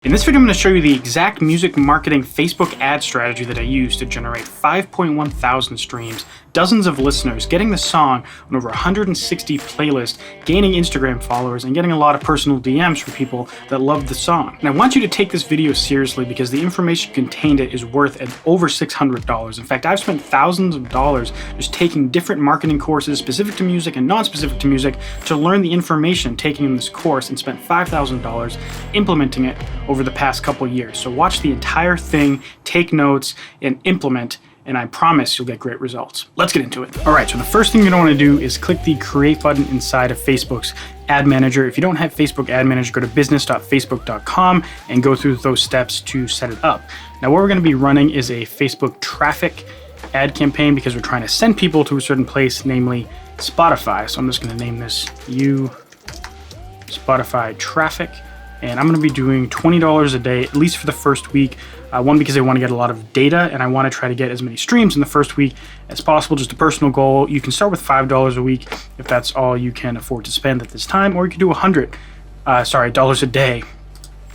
In this video, I'm going to show you the exact music marketing Facebook ad strategy that I used to generate 5.1 thousand streams, dozens of listeners, getting the song on over 160 playlists, gaining Instagram followers, and getting a lot of personal DMs from people that love the song. And I want you to take this video seriously because the information contained it is worth over $600. In fact, I've spent thousands of dollars just taking different marketing courses specific to music and non-specific to music to learn the information taking in this course, and spent $5,000 implementing it over the past couple years. So watch the entire thing, take notes, and implement, and I promise you'll get great results. Let's get into it. All right, so the first thing you're gonna wanna do is click the create button inside of Facebook's ad manager. If you don't have Facebook ad manager, go to business.facebook.com and go through those steps to set it up. Now, what we're gonna be running is a Facebook traffic ad campaign because we're trying to send people to a certain place, namely Spotify. So I'm just gonna name this Spotify traffic. And I'm gonna be doing $20 a day, at least for the first week. One, because I wanna get a lot of data and I wanna try to get as many streams in the first week as possible, just a personal goal. You can start with $5 a week if that's all you can afford to spend at this time, or you can do $100 a day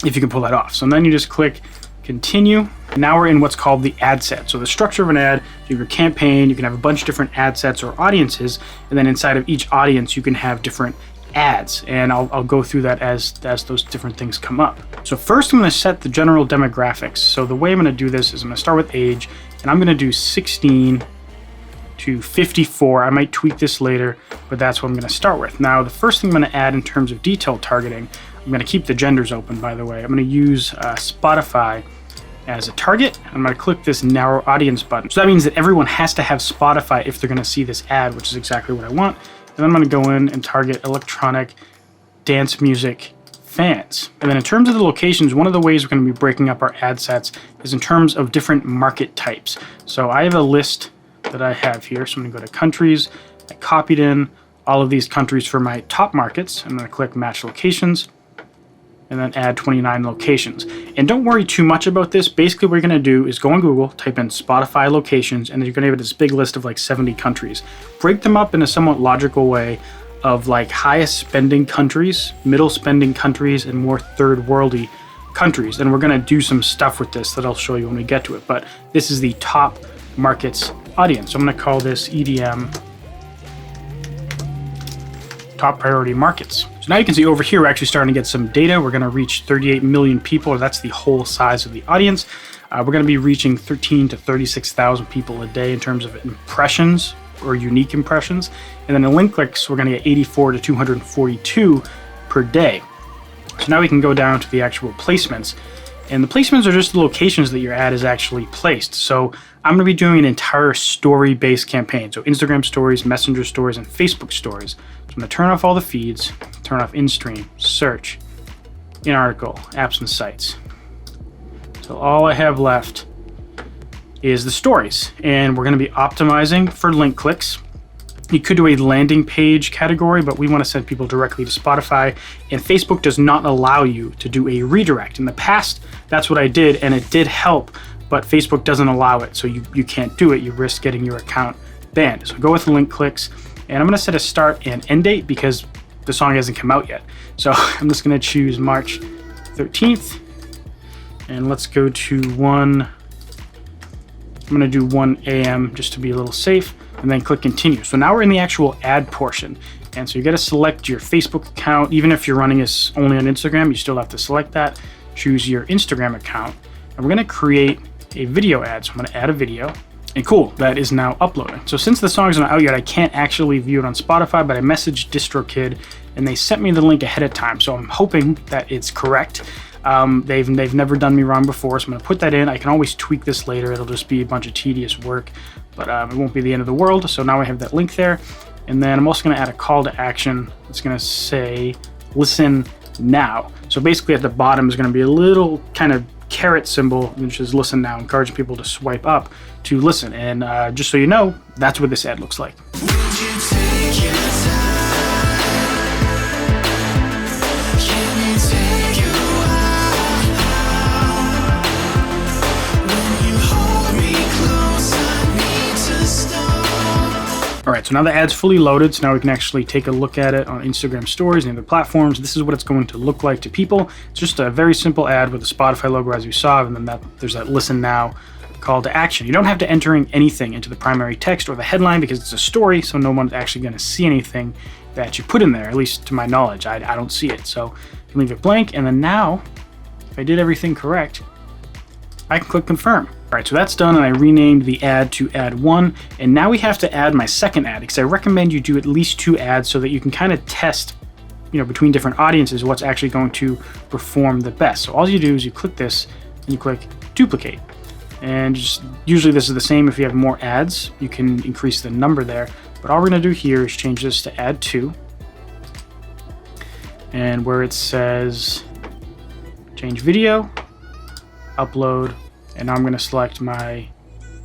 if you can pull that off. So then you just click continue. And now we're in what's called the ad set. So the structure of an ad, you have your campaign, you can have a bunch of different ad sets or audiences, and then inside of each audience, you can have different ads, and I'll go through that as those different things come up. So first I'm going to set the general demographics. So the way I'm going to do this is I'm going to start with age, and I'm going to do 16 to 54. I might tweak this later, but that's what I'm going to start with. Now, the first thing I'm going to add in terms of detailed targeting, I'm going to keep the genders open, by the way. I'm going to use Spotify as a target. I'm going to click this narrow audience button. So that means that everyone has to have Spotify if they're going to see this ad, which is exactly what I want. And then I'm going to go in and target electronic dance music fans. And then in terms of the locations, one of the ways we're going to be breaking up our ad sets is in terms of different market types. So I have a list that I have here. So I'm going to go to countries. I copied in all of these countries for my top markets. I'm going to click match locations and then add 29 locations. And don't worry too much about this. Basically what you're gonna do is go on Google, type in Spotify locations, and then you're gonna have this big list of like 70 countries. Break them up in a somewhat logical way of like highest spending countries, middle spending countries, and more third worldy countries. And we're gonna do some stuff with this that I'll show you when we get to it. But this is the top markets audience. So I'm gonna call this EDM top priority markets. So now you can see over here, we're actually starting to get some data. We're gonna reach 38 million people. That's the whole size of the audience. We're gonna be reaching 13 to 36,000 people a day in terms of impressions or unique impressions. And then in link clicks, we're gonna get 84 to 242 per day. So now we can go down to the actual placements. And the placements are just the locations that your ad is actually placed. So I'm gonna be doing an entire story-based campaign. So Instagram stories, Messenger stories, and Facebook stories. So I'm gonna turn off all the feeds, turn off in-stream, search, in-article, apps and sites. So all I have left is the stories. And we're gonna be optimizing for link clicks. You could do a landing page category, but we want to send people directly to Spotify, and Facebook does not allow you to do a redirect. In the past, that's what I did, and it did help, but Facebook doesn't allow it, so you can't do it. You risk getting your account banned. So go with link clicks, and I'm going to set a start and end date because the song hasn't come out yet. So I'm just going to choose March 13th, and let's go to I'm going to do 1 a.m. just to be a little safe, and then click continue. So now we're in the actual ad portion. And so you got to select your Facebook account. Even if you're running this only on Instagram, you still have to select that. Choose your Instagram account. And we're going to create a video ad. So I'm going to add a video. And cool, that is now uploading. So since the song's not out yet, I can't actually view it on Spotify, but I messaged DistroKid and they sent me the link ahead of time. So I'm hoping that it's correct. They've never done me wrong before, so I'm going to put that in. I can always tweak this later. It'll just be a bunch of tedious work, but it won't be the end of the world. So now I have that link there. And then I'm also going to add a call to action. It's going to say, listen now. So basically at the bottom is going to be a little kind of caret symbol, which is listen now, encouraging people to swipe up to listen. And just so you know, that's what this ad looks like. All right, right, so now the ad's fully loaded, so now we can actually take a look at it on Instagram stories and other platforms. This is what it's going to look like to people. It's just a very simple ad with a Spotify logo as we saw, and then there's that listen now call to action. You don't have to enter anything into the primary text or the headline because it's a story, so no one's actually going to see anything that you put in there, at least to my knowledge. I don't see it, so you can leave it blank, and then now, if I did everything correct, I can click confirm. All right, so that's done, and I renamed the ad to ad 1, and now we have to add my second ad, because I recommend you do at least 2 ads so that you can kind of test, between different audiences what's actually going to perform the best. So all you do is you click this, and you click duplicate. And usually this is the same if you have more ads, you can increase the number there, but all we're gonna do here is change this to ad 2. And where it says change video, upload, and now I'm gonna select my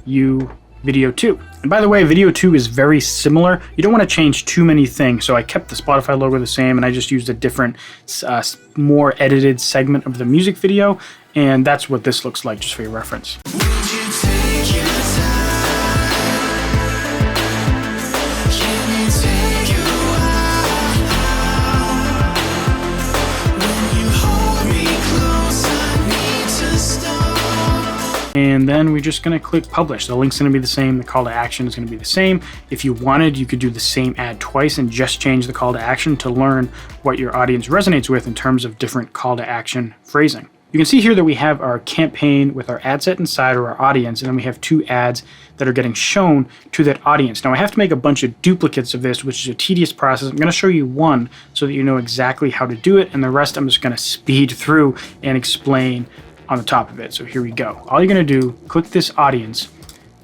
video 2. And by the way, video 2 is very similar. You don't want to change too many things, so I kept the Spotify logo the same, and I just used a different, more edited segment of the music video, and that's what this looks like, just for your reference. And then we're just going to click publish. The link's going to be the same. The call to action is going to be the same. If you wanted, you could do the same ad twice and just change the call to action to learn what your audience resonates with in terms of different call to action phrasing. You can see here that we have our campaign with our ad set inside, or our audience, and then we have 2 ads that are getting shown to that audience. Now I have to make a bunch of duplicates of this, which is a tedious process. I'm going to show you one so that you know exactly how to do it, and the rest I'm just going to speed through and explain on the top of it. So here we go. All you're going to do, click this audience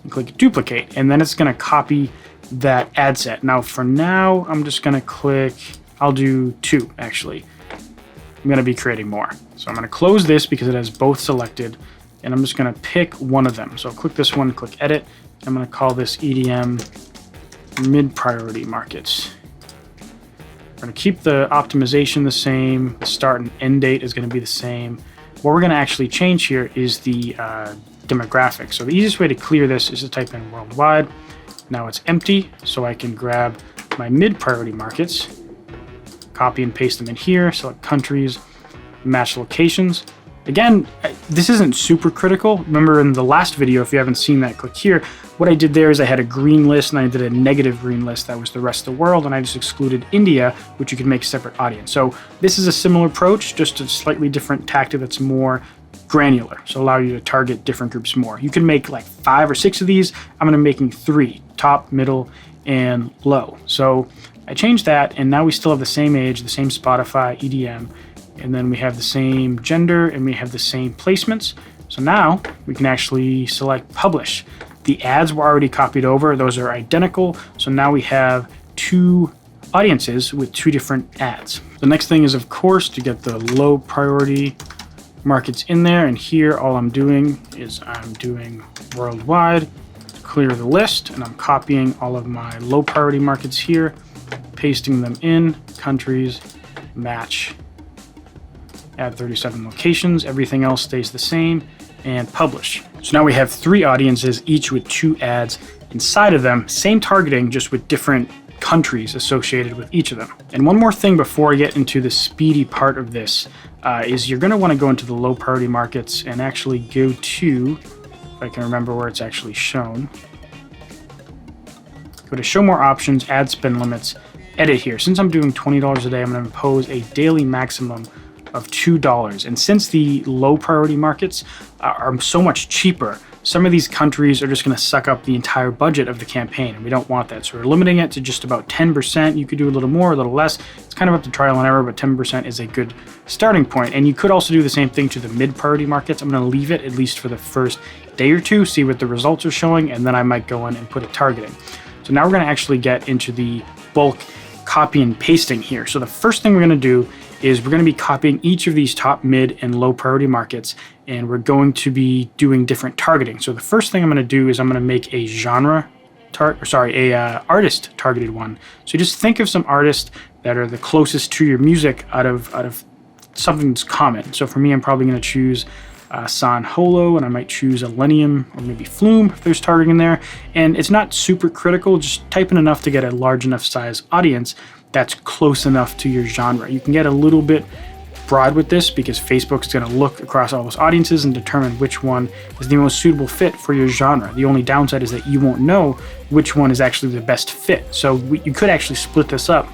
and click duplicate, and then it's going to copy that ad set. Now for now, I'm just going to click, I'll do 2 actually. I'm going to be creating more. So I'm going to close this because it has both selected, and I'm just going to pick one of them. So I'll click this one, click edit. I'm going to call this EDM mid-priority markets. We're going to keep the optimization the same. The start and end date is going to be the same. What we're going to actually change here is the demographic. So the easiest way to clear this is to type in worldwide. Now it's empty, so I can grab my mid-priority markets, copy and paste them in here, select countries, match locations. Again, this isn't super critical. Remember in the last video, if you haven't seen that, click here. What I did there is I had a green list and I did a negative green list. That was the rest of the world, and I just excluded India, which you could make a separate audience. So this is a similar approach, just a slightly different tactic that's more granular, so allow you to target different groups more. You can make like 5 or 6 of these. I'm gonna be making 3, top, middle, and low. So I changed that, and now we still have the same age, the same Spotify, EDM, and then we have the same gender, and we have the same placements. So now we can actually select publish. The ads were already copied over. Those are identical. So now we have 2 audiences with 2 different ads. The next thing is, of course, to get the low priority markets in there. And here, all I'm doing is I'm doing worldwide, clear the list, and I'm copying all of my low priority markets here, pasting them in, countries, match, add 37 locations, everything else stays the same, and publish. So now we have 3 audiences, each with 2 ads inside of them, same targeting, just with different countries associated with each of them. And one more thing before I get into the speedy part of this, is you're gonna wanna go into the low priority markets and actually go to, if I can remember where it's actually shown, go to show more options, add spend limits, edit here. Since I'm doing $20 a day, I'm gonna impose a daily maximum of $2. And since the low priority markets are so much cheaper, some of these countries are just going to suck up the entire budget of the campaign, and we don't want that. So we're limiting it to just about 10%. You could do a little more, a little less. It's kind of up to trial and error, but 10% is a good starting point. And you could also do the same thing to the mid-priority markets. I'm going to leave it at least for the first day or 2, see what the results are showing, and then I might go in and put a targeting. So now we're going to actually get into the bulk copy and pasting here. So the first thing we're going to do is we're going to be copying each of these top, mid, and low priority markets, and we're going to be doing different targeting. So the first thing I'm going to do is I'm going to make a artist targeted one. So just think of some artists that are the closest to your music out of something that's common. So for me, I'm probably going to choose San Holo, and I might choose Elenium or maybe Flume if there's targeting in there. And it's not super critical, just type in enough to get a large enough size audience that's close enough to your genre. You can get a little bit broad with this because Facebook's going to look across all those audiences and determine which one is the most suitable fit for your genre. The only downside is that you won't know which one is actually the best fit. So you could actually split this up.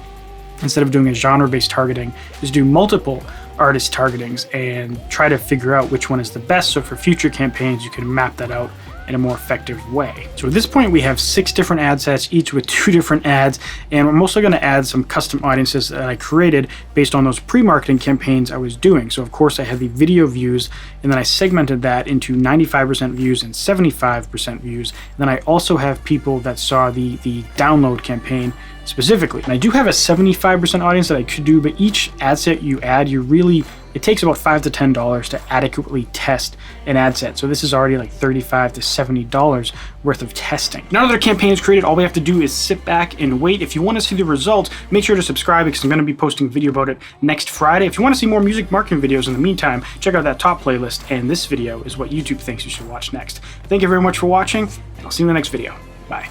Instead of doing a genre-based targeting, just do multiple artist targetings and try to figure out which one is the best. So for future campaigns, you can map that out in a more effective way. So at this point, we have 6 different ad sets, each with 2 different ads, and I'm also going to add some custom audiences that I created based on those pre-marketing campaigns I was doing. So of course, I had the video views, and then I segmented that into 95% views and 75% views. And then I also have people that saw the download campaign specifically. And I do have a 75% audience that I could do, but each ad set you add, it takes about $5 to $10 to adequately test an ad set. So this is already like $35 to $70 worth of testing. Now that our campaign is created, all we have to do is sit back and wait. If you want to see the results, make sure to subscribe because I'm going to be posting a video about it next Friday. If you want to see more music marketing videos in the meantime, check out that top playlist, and this video is what YouTube thinks you should watch next. Thank you very much for watching, and I'll see you in the next video. Bye.